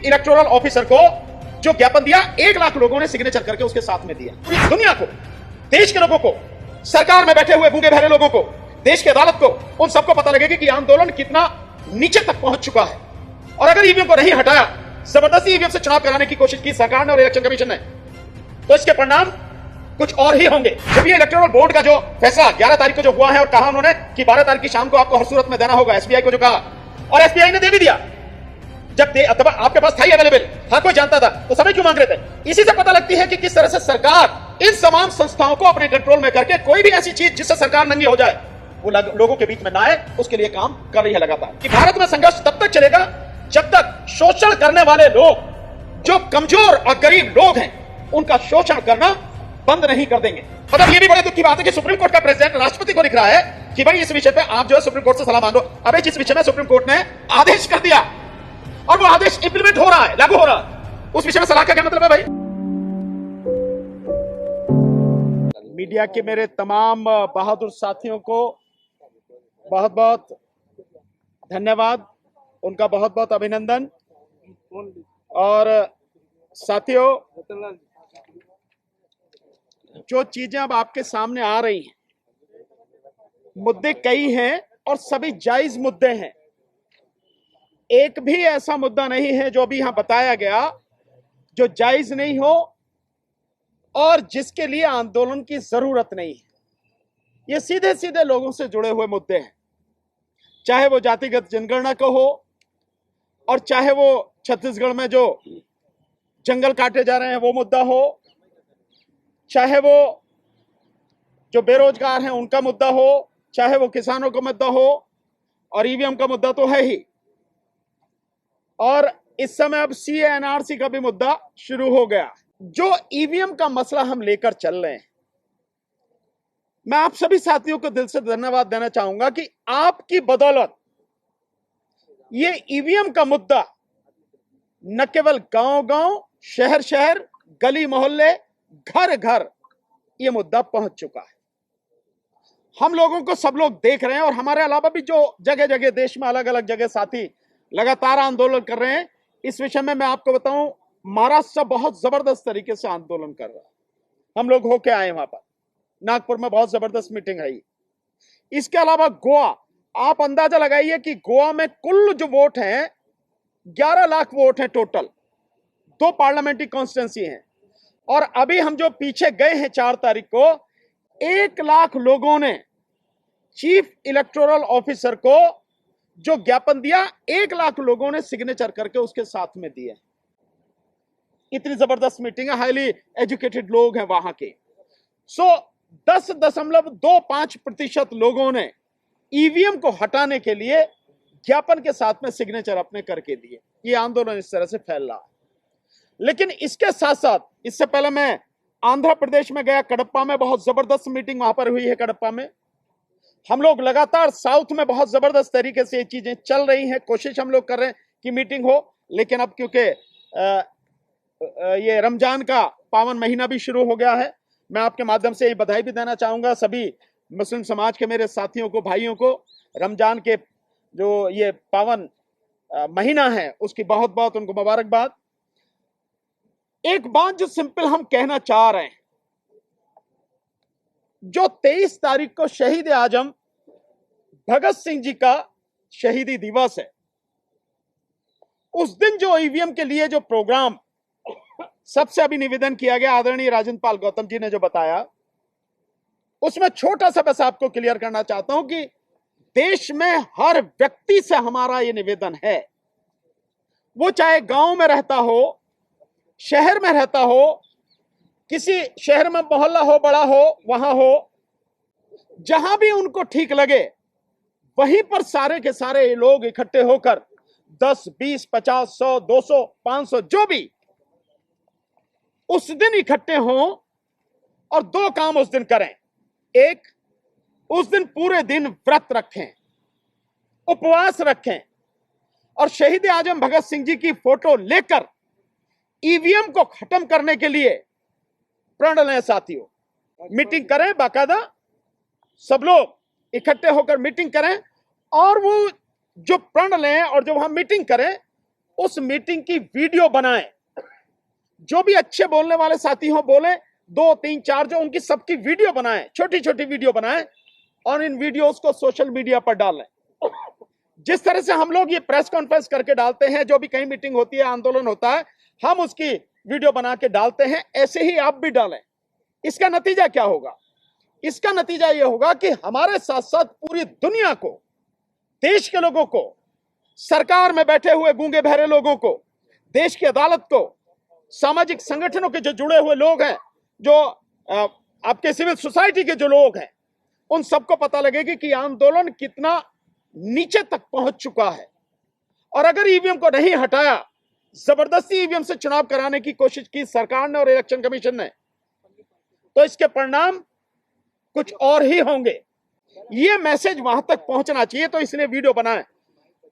Electoral officer को जो ज्ञापन दिया 1 लाख लोगों ने सिग्नेचर करके उसके साथ में दिया। पूरी दुनिया को, देश के लोगों को, सरकार में बैठे हुए गूंगे बहरे लोगों को, देश की अदालत को, उन सबको पता लगेगा कि आंदोलन कितना नीचे तक पहुंच चुका है। और अगर ईवीएम को नहीं हटाया, जबरदस्ती ईवीएम से चुनाव कराने की कोशिश की सरकार ने और इलेक्शन कमीशन ने, तो इसके परिणाम कुछ और ही होंगे। जब ये इलेक्टोरल बोर्ड का जो फैसला 11 तारीख को जो हुआ है और कहा उन्होंने कि 12 तारीख की शाम को आपको हर सूरत में देना होगा, एसबीआई को जो कहा, और एसबीआई ने दे भी दिया। जब आपके पास था ही अवेलेबल, हर कोई जानता था, तो समय क्यों मांग रहे थे? इसी से पता लगती है कि किस तरह से सरकार इन तमाम संस्थाओं को अपने कंट्रोल में करके कोई भी ऐसी चीज जिससे सरकार नंगी हो जाए वो लोगों के बीच में ना आए, उसके लिए काम कर रही है लगातार। कि भारत में संघर्ष तब तक चलेगा जब तक शोषण करने वाले लोग, जो कमजोर और गरीब लोग हैं, उनका शोषण करना बंद नहीं कर देंगे। मतलब ये भी बड़े दुख की बात है कि सुप्रीम कोर्ट का प्रेसिडेंट राष्ट्रपति को लिख रहा है कि भाई इस विषय पे आप जो है सुप्रीम कोर्ट से सलाह मांगो। अबे जिस विषय में सुप्रीम कोर्ट ने आदेश कर दिया और वो आदेश इंप्लीमेंट हो रहा है, लागू हो रहा है, उस विषय में सलाह का क्या मतलब है भाई? मीडिया के मेरे तमाम बहादुर साथियों को बहुत बहुत धन्यवाद, उनका बहुत बहुत अभिनंदन। और साथियों, जो चीजें अब आपके सामने आ रही हैं, मुद्दे कई हैं और सभी जायज मुद्दे हैं। एक भी ऐसा मुद्दा नहीं है जो अभी यहां बताया गया जो जायज नहीं हो और जिसके लिए आंदोलन की जरूरत नहीं है। ये सीधे सीधे लोगों से जुड़े हुए मुद्दे हैं, चाहे वो जातिगत जनगणना को हो और चाहे वो छत्तीसगढ़ में जो जंगल काटे जा रहे हैं वो मुद्दा हो, चाहे वो जो बेरोजगार हैं उनका मुद्दा हो, चाहे वो किसानों का मुद्दा हो, और ईवीएम का मुद्दा तो है ही। और इस समय अब सीए एनआरसी का भी मुद्दा शुरू हो गया। जो ईवीएम का मसला हम लेकर चल रहे हैं, मैं आप सभी साथियों को दिल से धन्यवाद देना चाहूंगा कि आपकी बदौलत ये ईवीएम का मुद्दा न केवल गांव-गांव, शहर-शहर, गली मोहल्ले, घर-घर ये मुद्दा पहुंच चुका है। हम लोगों को सब लोग देख रहे हैं और हमारे अलावा भी जो जगह जगह देश में अलग अलग जगह साथी लगातार आंदोलन कर रहे हैं। इस विषय में मैं आपको बताऊं, महाराष्ट्र बहुत जबरदस्त तरीके से आंदोलन कर रहा है। हम लोग होके आए वहां पर, नागपुर में बहुत जबरदस्त मीटिंग है। इसके अलावा गोवा, आप अंदाजा लगाइए कि गोवा में कुल जो वोट हैं 11 लाख वोट हैं टोटल, 2 पार्लियामेंट्री कॉन्स्टिट्यूंसी हैं। और अभी हम जो पीछे गए हैं 4 तारीख को, 1 लाख लोगों ने चीफ इलेक्टोरल ऑफिसर को जो ज्ञापन दिया, 1 लाख लोगों ने सिग्नेचर करके उसके साथ में दिए। इतनी जबरदस्त मीटिंग है, हाईली एजुकेटेड लोग हैं वहां के। 10.25% लोगों ने ईवीएम को हटाने के लिए ज्ञापन के साथ में सिग्नेचर अपने करके दिए। ये आंदोलन इस तरह से फैल रहा है। लेकिन इसके साथ साथ, इससे पहले मैं आंध्र प्रदेश में गया, कडप्पा में बहुत जबरदस्त मीटिंग वहां पर हुई है। कडप्पा में हम लोग लगातार साउथ में बहुत जबरदस्त तरीके से ये चीजें चल रही हैं, कोशिश हम लोग कर रहे हैं कि मीटिंग हो। लेकिन अब क्योंकि ये रमजान का पावन महीना भी शुरू हो गया है, मैं आपके माध्यम से ये बधाई भी देना चाहूंगा सभी मुस्लिम समाज के मेरे साथियों को, भाइयों को। रमजान के जो ये पावन महीना है उसकी बहुत बहुत उनको मुबारकबाद। एक बात जो सिंपल हम कहना चाह रहे हैं, जो 23 तारीख को शहीद आजम भगत सिंह जी का शहीदी दिवस है, उस दिन जो ईवीएम के लिए जो प्रोग्राम सबसे अभी निवेदन किया गया, आदरणीय राजेंद्र पाल गौतम जी ने जो बताया, उसमें छोटा सा बस आपको क्लियर करना चाहता हूं कि देश में हर व्यक्ति से हमारा ये निवेदन है, वो चाहे गांव में रहता हो, शहर में रहता हो, किसी शहर में मोहल्ला हो, बड़ा हो, वहां हो, जहां भी उनको ठीक लगे वहीं पर सारे के सारे लोग इकट्ठे होकर 10, 20, 50, 100, 200, 500 जो भी उस दिन इकट्ठे हों और 2 काम उस दिन करें। एक, उस दिन पूरे दिन व्रत रखें, उपवास रखें और शहीद आजम भगत सिंह जी की फोटो लेकर ईवीएम को खत्म करने के लिए प्रण लें। साथियों, मीटिंग करें, बाकायदा सब लोग इकट्ठे होकर मीटिंग करें और वो जो प्रण लें और जो वहां मीटिंग करें उस मीटिंग की वीडियो बनाएं। जो भी अच्छे बोलने वाले साथी हो बोले, 2, 3, 4 जो उनकी सबकी वीडियो बनाएं, छोटी छोटी वीडियो बनाएं और इन वीडियोस को सोशल मीडिया पर डालें। जिस तरह से हम लोग ये प्रेस कॉन्फ्रेंस करके डालते हैं, जो भी कहीं मीटिंग होती है, आंदोलन होता है, हम उसकी वीडियो बना के डालते हैं, ऐसे ही आप भी डालें। इसका नतीजा क्या होगा? इसका नतीजा यह होगा कि हमारे साथ साथ पूरी दुनिया को, देश के लोगों को, सरकार में बैठे हुए गूंगे बहरे लोगों को, देश की अदालत को, सामाजिक संगठनों के जो जुड़े हुए लोग हैं, जो आपके सिविल सोसाइटी के जो लोग हैं, उन सबको पता लगेगा कि आंदोलन कितना नीचे तक पहुंच चुका है। और अगर ईवीएम को नहीं हटाया, जबरदस्ती ईवीएम से चुनाव कराने की कोशिश की सरकार ने और इलेक्शन कमीशन ने, तो इसके परिणाम कुछ और ही होंगे। ये मैसेज वहां तक पहुंचना चाहिए, तो इसलिए वीडियो बनाए।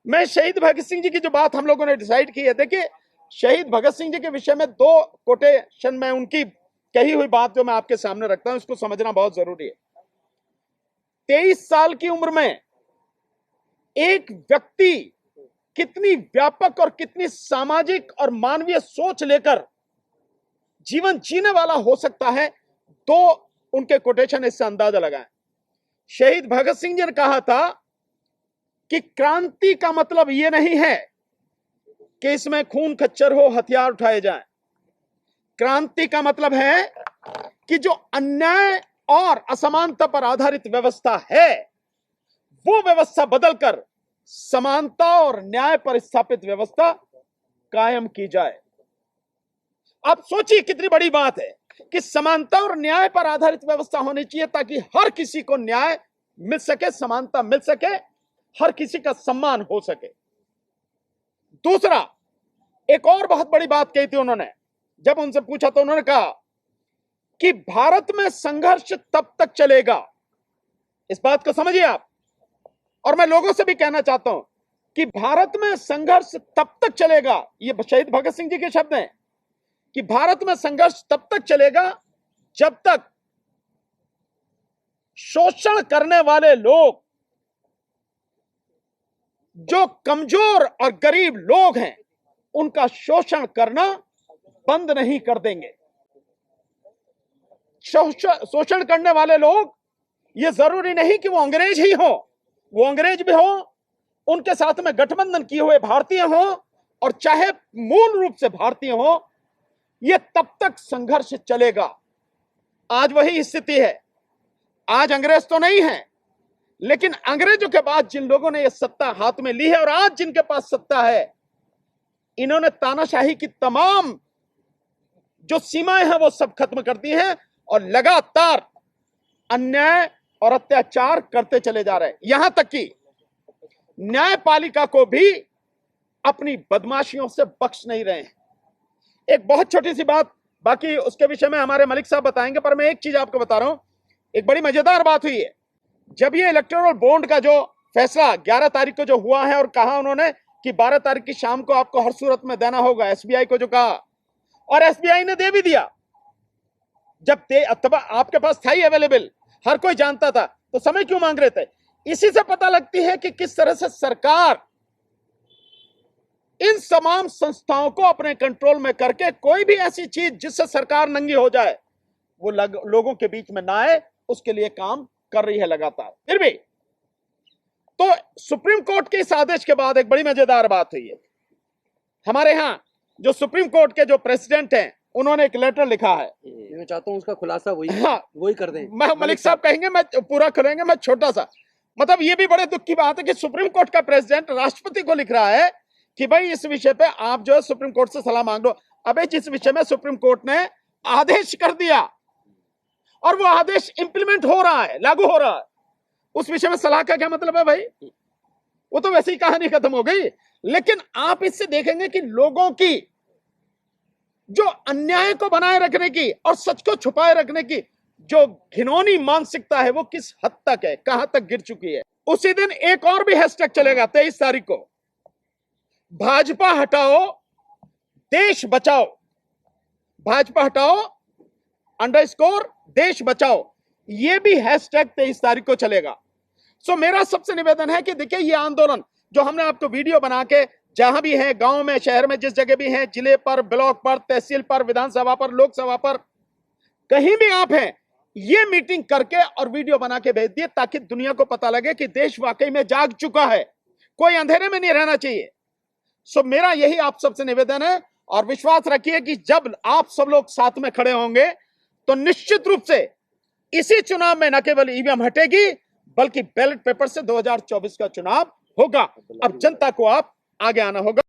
मैं शहीद भगत सिंह जी की जो बात हम लोगों ने डिसाइड की है, देखिए शहीद भगत सिंह जी के विषय में 2 कोटेशन में उनकी कही हुई बात जो मैं आपके सामने रखता हूं, इसको समझना बहुत जरूरी है। 23 साल की उम्र में एक व्यक्ति कितनी व्यापक और कितनी सामाजिक और मानवीय सोच लेकर जीवन जीने वाला हो सकता है, 2 उनके कोटेशन इससे अंदाजा लगाएं। शहीद भगत सिंह जी ने कहा था कि क्रांति का मतलब यह नहीं है कि इसमें खून खच्चर हो, हथियार उठाए जाएं। क्रांति का मतलब है कि जो अन्याय और असमानता पर आधारित व्यवस्था है, वो व्यवस्था बदलकर समानता और न्याय पर स्थापित व्यवस्था कायम की जाए। आप सोचिए कितनी बड़ी बात है कि समानता और न्याय पर आधारित व्यवस्था होनी चाहिए, ताकि हर किसी को न्याय मिल सके, समानता मिल सके, हर किसी का सम्मान हो सके। दूसरा, एक और बहुत बड़ी बात कही थी उन्होंने। जब उनसे पूछा तो उन्होंने कहा कि भारत में संघर्ष तब तक चलेगा, इस बात को समझिए आप, और मैं लोगों से भी कहना चाहता हूं कि भारत में संघर्ष तब तक चलेगा, ये शहीद भगत सिंह जी के शब्द हैं, कि भारत में संघर्ष तब तक चलेगा जब तक शोषण करने वाले लोग, जो कमजोर और गरीब लोग हैं, उनका शोषण करना बंद नहीं कर देंगे। शोषण करने वाले लोग, ये जरूरी नहीं कि वो अंग्रेज ही हो, वो अंग्रेज भी हो, उनके साथ में गठबंधन किए हुए भारतीय हो, और चाहे मूल रूप से भारतीय हो, ये तब तक संघर्ष चलेगा। आज वही स्थिति है। आज अंग्रेज तो नहीं है, लेकिन अंग्रेजों के बाद जिन लोगों ने यह सत्ता हाथ में ली है और आज जिनके पास सत्ता है, इन्होंने तानाशाही की तमाम जो सीमाएं हैं वो सब खत्म कर दी हैं और लगातार अन्याय और अत्याचार करते चले जा रहे हैं। यहां तक कि न्यायपालिका को भी अपनी बदमाशियों से बख्श नहीं रहे हैं। एक बहुत छोटी सी बात, बाकी उसके विषय में हमारे मलिक साहब बताएंगे, पर मैं एक चीज आपको बता रहा हूं। एक बड़ी मजेदार बात हुई है। जब ये इलेक्टोरल बॉन्ड का जो फैसला 11 तारीख को जो हुआ है, और कहा उन्होंने कि 12 तारीख की शाम को आपको हर सूरत में देना होगा, एसबीआई को जो कहा, और एसबीआई ने दे भी दिया। जब आपके पास था ही अवेलेबल, हर कोई जानता था, तो समय क्यों मांग रहे थे? इसी से पता लगती है कि किस तरह से सरकार इन तमाम संस्थाओं को अपने कंट्रोल में करके कोई भी ऐसी चीज जिससे सरकार नंगी हो जाए वो लोगों के बीच में ना आए, उसके लिए काम कर रही है लगातार। फिर भी तो सुप्रीम कोर्ट के इस आदेश के बाद एक बड़ी मजेदार बात हुई है। हमारे यहां जो सुप्रीम कोर्ट के जो प्रेसिडेंट हैं, उन्होंने एक लेटर लिखा है। मैं चाहता हूं उसका खुलासा वही कर दें। मलिक साहब कहेंगे, मैं पूरा करेंगे, मैं छोटा सा, मतलब ये भी बड़े दुख की बात है कि सुप्रीम कोर्ट का प्रेसिडेंट राष्ट्रपति को लिख रहा है कि भाई इस विषय पे आप जो है सुप्रीम कोर्ट से सलाह मांग लो। अबे जिस विषय में सुप्रीम कोर्ट ने आदेश कर दिया और वो आदेश इंप्लीमेंट हो रहा है, लागू हो रहा है, उस विषय में सलाह का क्या मतलब है भाई? वो तो वैसे ही कहानी खत्म हो गई। लेकिन आप इससे देखेंगे कि लोगों की जो अन्याय को बनाए रखने की और सच को छुपाए रखने की जो घिनौनी मानसिकता है, वो किस हद तक है, कहां तक गिर चुकी है। उसी दिन एक और भी हैशटैग चलेगा 23 तारीख को, भाजपा हटाओ देश बचाओ, भाजपा हटाओ _ देश बचाओ, ये भी हैशटैग 23 तारीख को चलेगा। सो मेरा सबसे निवेदन है कि देखिए, ये आंदोलन जो हमने आपको वीडियो बना के जहां भी हैं, गांव में, शहर में, जिस जगह भी हैं, जिले पर, ब्लॉक पर, तहसील पर, विधानसभा पर, लोकसभा पर, कहीं भी आप हैं, ये मीटिंग करके और वीडियो बना के भेज दिए ताकि दुनिया को पता लगे कि देश वाकई में जाग चुका है, कोई अंधेरे में नहीं रहना चाहिए। सो मेरा यही आप सबसे निवेदन है, और विश्वास रखिए कि जब आप सब लोग साथ में खड़े होंगे तो निश्चित रूप से इसी चुनाव में न केवल ईवीएम हटेगी बल्कि बैलेट पेपर से 2024 का चुनाव होगा। अब जनता को आप आगे आना होगा।